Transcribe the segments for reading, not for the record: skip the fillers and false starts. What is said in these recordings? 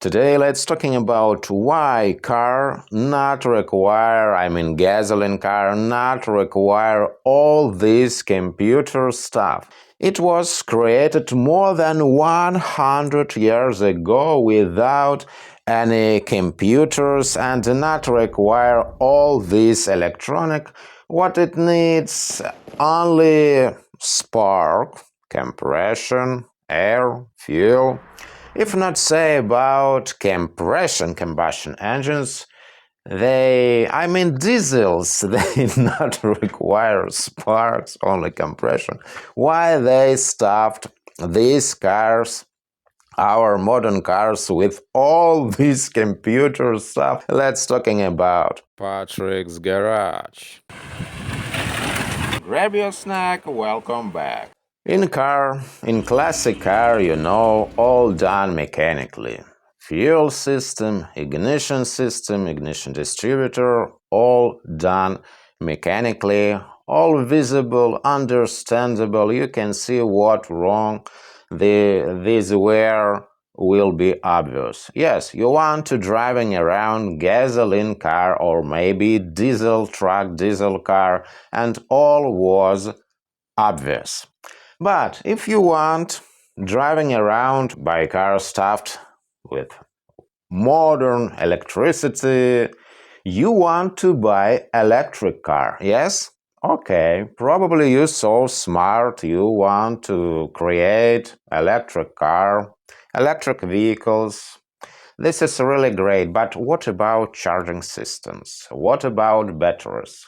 Today let's talking about why gasoline car not require all this computer stuff. It was created more than 100 years ago without any computers and not require all this electronic. What it needs only spark, compression, air, fuel. If not say about combustion engines, diesels, they not require sparks, only compression. Why they stuffed these cars, our modern cars, with all this computer stuff? Let's talking about Patrick's Garage. Grab your snack, welcome back. In classic car, all done mechanically. Fuel system, ignition distributor, all done mechanically, all visible, understandable. You can see what wrong these were will be obvious. Yes, you want to driving around gasoline car or maybe diesel truck, diesel car, and all was obvious. But if you want driving around by car stuffed with modern electricity, you want to buy electric car, yes? Okay, probably you're so smart, you want to create electric car, electric vehicles. This is really great, but what about charging systems? What about batteries?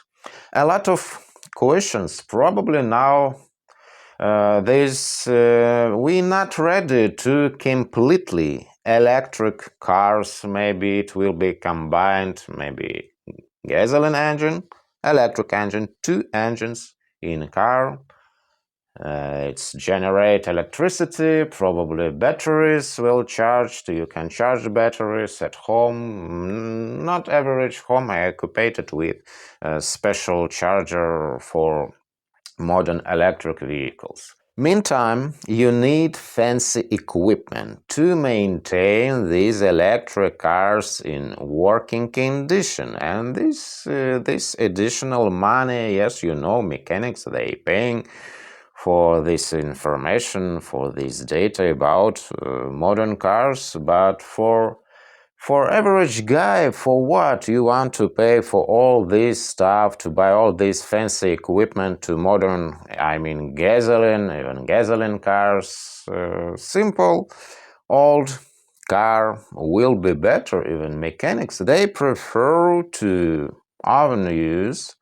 A lot of questions probably now. We're not ready to completely electric cars. Maybe it will be combined, maybe gasoline engine, electric engine, two engines in a car. It's generate electricity, probably batteries will charge. You can charge batteries at home. Not average home, I occupied with a special charger for modern electric vehicles. Meantime, you need fancy equipment to maintain these electric cars in working condition. And this additional money, yes, mechanics, they paying for this information, for this data about modern cars, but for average guy, for what you want to pay for all this stuff, to buy all this fancy equipment to modern, gasoline cars, simple old car will be better. Even mechanics, they prefer to often use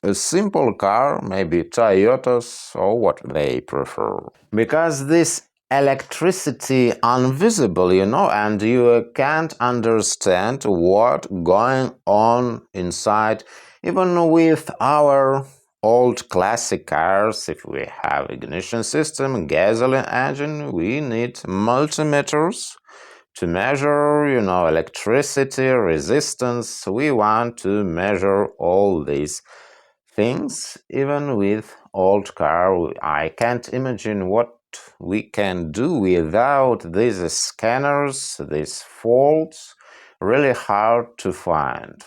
a simple car, maybe Toyotas or what they prefer. Because this electricity invisible, and you can't understand what going on inside. Even with our old classic cars, if we have ignition system, gasoline engine, we need multimeters to measure, electricity, resistance. We want to measure all these things. Even with old car, I can't imagine what we can do without these scanners, these faults, really hard to find.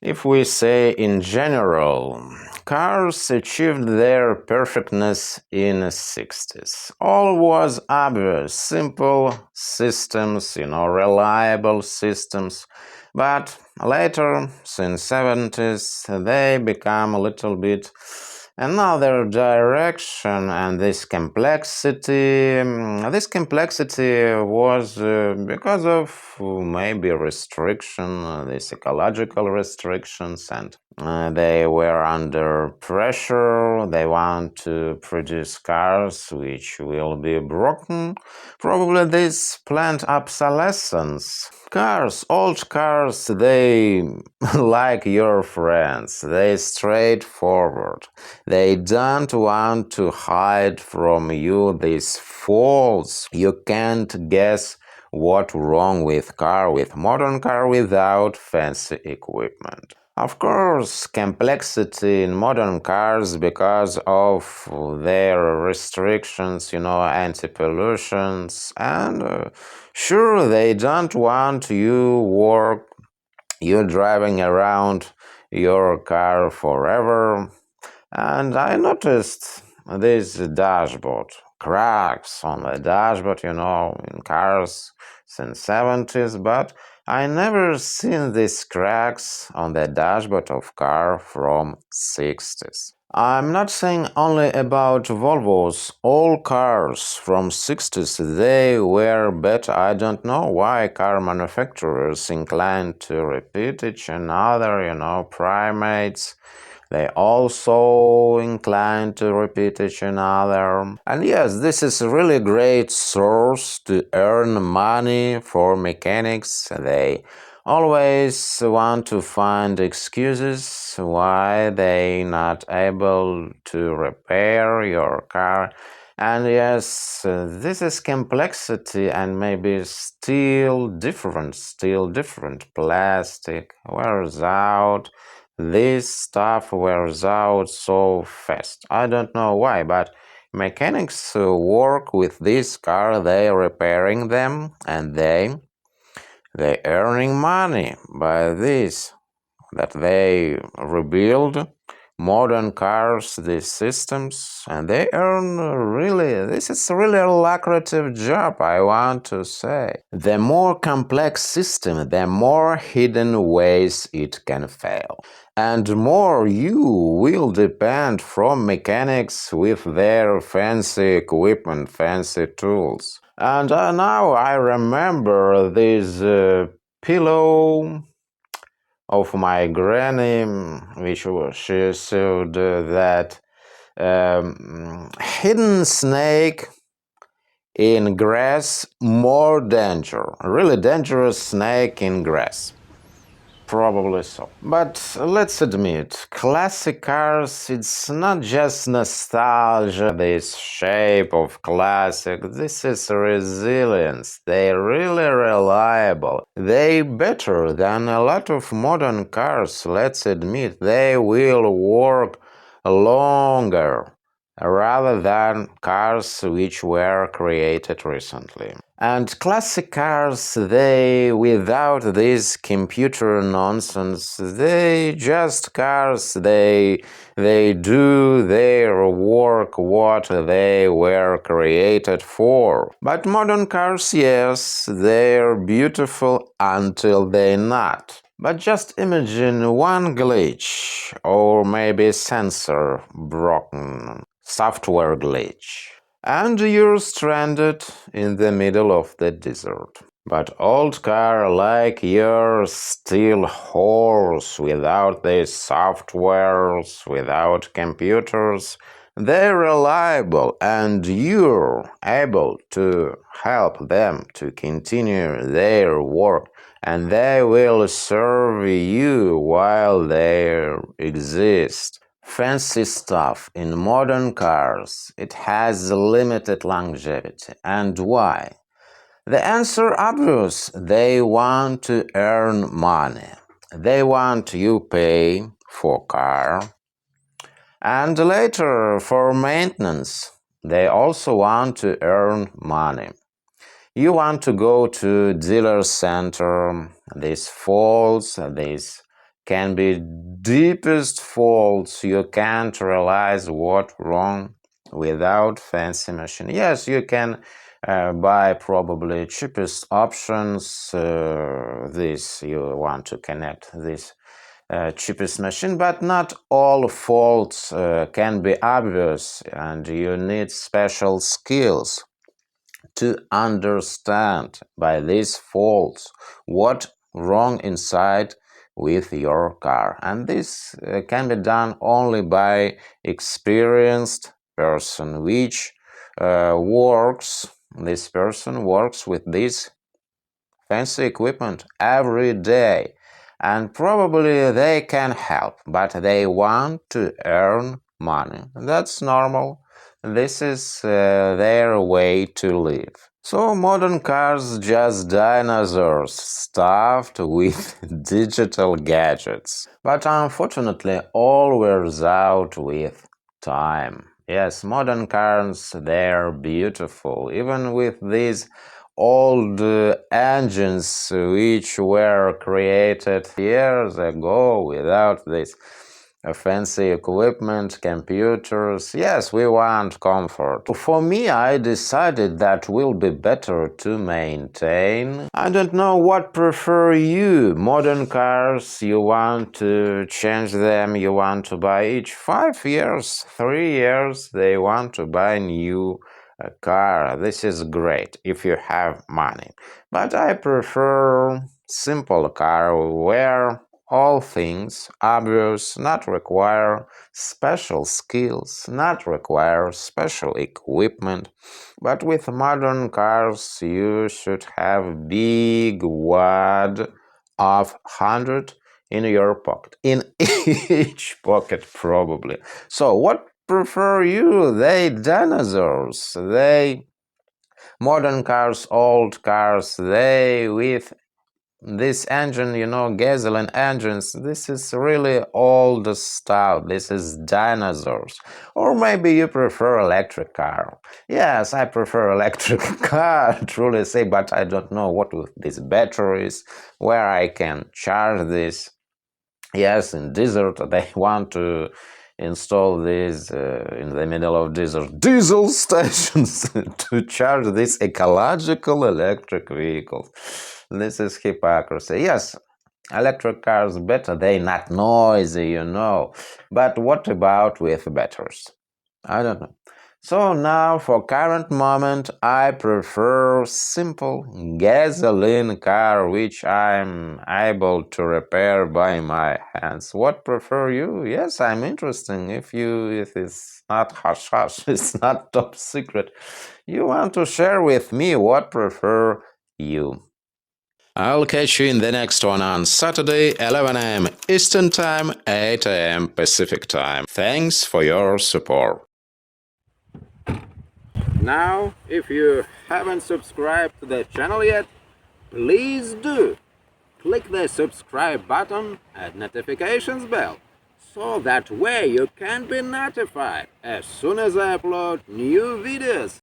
If we say in general, cars achieved their perfectness in the 60s. All was obvious, simple systems, reliable systems. But later, since 70s, they become a little bit another direction, and this complexity was because of maybe restriction, these ecological restrictions, and they were under pressure. They want to produce cars which will be broken. Probably this planned obsolescence. Old cars, they like your friends. They straightforward. They don't want to hide from you these faults. You can't guess what wrong with modern car without fancy equipment. Of course, complexity in modern cars because of their restrictions, anti-pollutions, and sure, they don't want you driving around your car forever. And I noticed this dashboard, cracks on the dashboard, in cars since 70s, but I never seen these cracks on the dashboard of car from 60s. I'm not saying only about Volvos. All cars from 60s, they were better. I don't know why car manufacturers inclined to repeat each another, primates. They also inclined to repeat each another. And yes, this is a really great source to earn money for mechanics. They always want to find excuses why they not able to repair your car. And yes, this is complexity and maybe still different plastic wears out. This stuff wears out so fast. I don't know why, but mechanics work with this car, they repairing them, and they earning money by this, that they rebuild modern cars, these systems, and they earn this is really a lucrative job, I want to say. The more complex system, the more hidden ways it can fail. And more you will depend from mechanics with their fancy equipment, fancy tools. And now I remember this pillow of my granny, she said that hidden snake in grass more danger, really dangerous snake in grass. Probably so. But let's admit, classic cars, it's not just nostalgia, this shape of classic, this is resilience. They're really reliable. They better than a lot of modern cars, let's admit. They will work longer rather than cars which were created recently. And classic cars, they, without this computer nonsense, they just cars, they do their work what they were created for. But modern cars, yes, they're beautiful until they're not. But just imagine one glitch, or maybe sensor broken, software glitch, and you're stranded in the middle of the desert. But old car like yours still horse without these softwares, without computers. They're reliable and you're able to help them to continue their work, and they will serve you while they exist. Fancy stuff in modern cars, it has limited longevity. And why? The answer obvious. They want to earn money. They want you pay for car and later for maintenance. They also want to earn money. You want to go to dealer center. These faults, these can be deepest faults. You can't realize what wrong without fancy machine. Yes, you can buy probably cheapest options. This you want to connect this cheapest machine, but not all faults can be obvious, and you need special skills to understand by these faults what wrong inside with your car. And this can be done only by experienced person which this person works with this fancy equipment every day, and probably they can help, but they want to earn money. That's normal. This is their way to live. So modern cars just dinosaurs stuffed with digital gadgets. But unfortunately, all wears out with time. Yes, modern cars, they're beautiful, even with these old engines which were created years ago without this fancy equipment, computers. Yes, we want comfort. For me, I decided that will be better to maintain. I don't know what prefer you. Modern cars, you want to change them, you want to buy each 5 years, 3 years, they want to buy new car. This is great if you have money. But I prefer simple car where all things obvious, not require special skills, not require special equipment. But with modern cars, you should have big wad of 100 in your pocket, in each pocket probably. So what prefer you? They dinosaurs, they modern cars, old cars, they with this engine, gasoline engines, this is really old stuff. This is dinosaurs. Or maybe you prefer electric car. Yes, I prefer electric car, truly say, but I don't know what with these batteries, where I can charge this. Yes, in desert, they want to install these in the middle of desert diesel stations to charge these ecological electric vehicles. This is hypocrisy. Yes, electric cars better, they not noisy. But what about with batteries? I don't know. So now for current moment I prefer simple gasoline car which I'm able to repair by my hands. What prefer you? Yes, I'm interested. If it's not hush hush, it's not top secret. You want to share with me what prefer you. I'll catch you in the next one on Saturday, 11 a.m. Eastern Time, 8 a.m. Pacific Time. Thanks for your support. Now, if you haven't subscribed to the channel yet, please do. Click the subscribe button and notifications bell, so that way you can be notified as soon as I upload new videos.